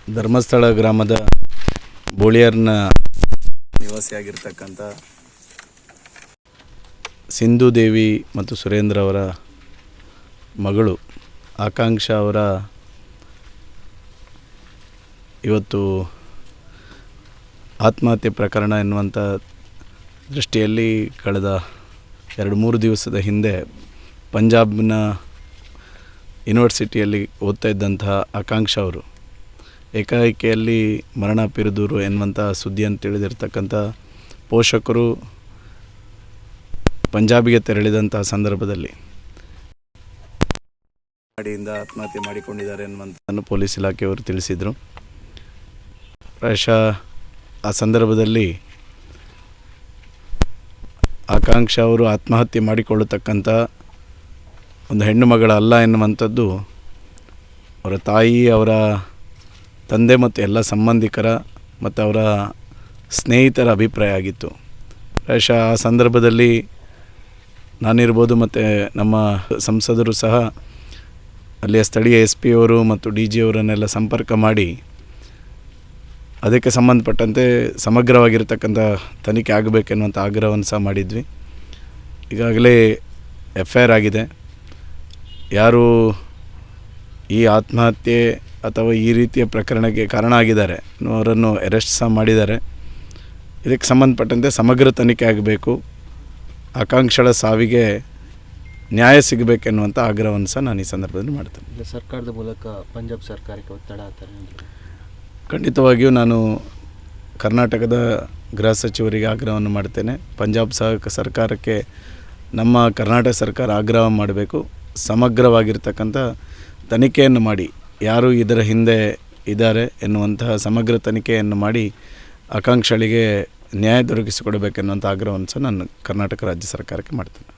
ಧರ್ಮಸ್ಥಳ ಗ್ರಾಮದ ಬೋಳಿಯರ್ನ ನಿವಾಸಿಯಾಗಿರ್ತಕ್ಕಂಥ ಸಿಂಧು ದೇವಿ ಮತ್ತು ಸುರೇಂದ್ರ ಅವರ ಮಗಳು ಆಕಾಂಕ್ಷಾ ಅವರ ಇವತ್ತು ಆತ್ಮಹತ್ಯೆ ಪ್ರಕರಣ ಎನ್ನುವಂಥ ದೃಷ್ಟಿಯಲ್ಲಿ ಕಳೆದ 2-3 ದಿವಸದ ಹಿಂದೆ ಪಂಜಾಬ್ನ ಯೂನಿವರ್ಸಿಟಿಯಲ್ಲಿ ಓದ್ತಾ ಇದ್ದಂತಹ ಆಕಾಂಕ್ಷಾ ಅವರು ಏಕಾಏಕಿಯಲ್ಲಿ ಮರಣಪ್ಪಿರುದೂರು ಎನ್ನುವಂಥ ಸುದ್ದಿಯನ್ನು ತಿಳಿದಿರ್ತಕ್ಕಂಥ ಪೋಷಕರು ಪಂಜಾಬಿಗೆ ತೆರಳಿದಂಥ ಸಂದರ್ಭದಲ್ಲಿ ಗಾಡಿಯಿಂದ ಆತ್ಮಹತ್ಯೆ ಮಾಡಿಕೊಂಡಿದ್ದಾರೆ ಎನ್ನುವಂಥದ್ದನ್ನು ಪೊಲೀಸ್ ಇಲಾಖೆಯವರು ತಿಳಿಸಿದರು. ಪ್ರಾಯಶಃ ಆ ಸಂದರ್ಭದಲ್ಲಿ ಆಕಾಂಕ್ಷಾ ಅವರು ಆತ್ಮಹತ್ಯೆ ಮಾಡಿಕೊಳ್ಳತಕ್ಕಂಥ ಒಂದು ಹೆಣ್ಣು ಮಗಳಲ್ಲ ಎನ್ನುವಂಥದ್ದು ಅವರ ತಾಯಿ, ಅವರ ತಂದೆ ಮತ್ತು ಎಲ್ಲ ಸಂಬಂಧಿಕರ ಮತ್ತು ಅವರ ಸ್ನೇಹಿತರ ಅಭಿಪ್ರಾಯ ಆಗಿತ್ತು. ಪ್ರಾಯಶಃ ಆ ಸಂದರ್ಭದಲ್ಲಿ ನಾನಿರ್ಬೋದು ಮತ್ತು ನಮ್ಮ ಸಂಸದರು ಸಹ ಅಲ್ಲಿಯ ಸ್ಥಳೀಯ SP ಅವರು ಮತ್ತು DG ಅವರನ್ನೆಲ್ಲ ಸಂಪರ್ಕ ಮಾಡಿ ಅದಕ್ಕೆ ಸಂಬಂಧಪಟ್ಟಂತೆ ಸಮಗ್ರವಾಗಿರ್ತಕ್ಕಂಥ ತನಿಖೆ ಆಗಬೇಕೆನ್ನುವಂಥ ಆಗ್ರಹವನ್ನು ಸಹ ಮಾಡಿದ್ವಿ. ಈಗಾಗಲೇ FIR ಆಗಿದೆ. ಯಾರು ಈ ಆತ್ಮಹತ್ಯೆ ಅಥವಾ ಈ ರೀತಿಯ ಪ್ರಕರಣಕ್ಕೆ ಕಾರಣ ಆಗಿದ್ದಾರೆ ಅವರನ್ನು ಅರೆಸ್ಟ್ ಸಹ ಮಾಡಿದ್ದಾರೆ. ಇದಕ್ಕೆ ಸಂಬಂಧಪಟ್ಟಂತೆ ಸಮಗ್ರ ತನಿಖೆ ಆಗಬೇಕು, ಆಕಾಂಕ್ಷಳ ಸಾವಿಗೆ ನ್ಯಾಯ ಸಿಗಬೇಕೆನ್ನುವಂಥ ಆಗ್ರಹವನ್ನು ಸಹ ನಾನು ಈ ಸಂದರ್ಭದಲ್ಲಿ ಮಾಡ್ತೇನೆ. ಸರ್ಕಾರದ ಮೂಲಕ ಪಂಜಾಬ್ ಸರ್ಕಾರಕ್ಕೆ ಒತ್ತಡ ಆಗ್ತಾರೆ. ಖಂಡಿತವಾಗಿಯೂ ನಾನು ಕರ್ನಾಟಕದ ಗೃಹ ಸಚಿವರಿಗೆ ಆಗ್ರಹವನ್ನು ಮಾಡ್ತೇನೆ. ಪಂಜಾಬ್ ಸರ್ಕಾರಕ್ಕೆ ನಮ್ಮ ಕರ್ನಾಟಕ ಸರ್ಕಾರ ಆಗ್ರಹ ಮಾಡಬೇಕು, ಸಮಗ್ರವಾಗಿರ್ತಕ್ಕಂಥ ತನಿಖೆಯನ್ನು ಮಾಡಿ ಯಾರು ಇದರ ಹಿಂದೆ ಇದ್ದಾರೆ ಎನ್ನುವಂತಹ ಸಮಗ್ರ ತನಿಖೆಯನ್ನು ಮಾಡಿ ಆಕಾಂಕ್ಷಳಿಗೆ ನ್ಯಾಯ ದೊರಕಿಸಿಕೊಡಬೇಕೆನ್ನುವಂಥ ಆಗ್ರಹವನ್ನು ಸಹ ನಾನು ಕರ್ನಾಟಕ ರಾಜ್ಯ ಸರ್ಕಾರಕ್ಕೆ ಮಾಡ್ತೇನೆ.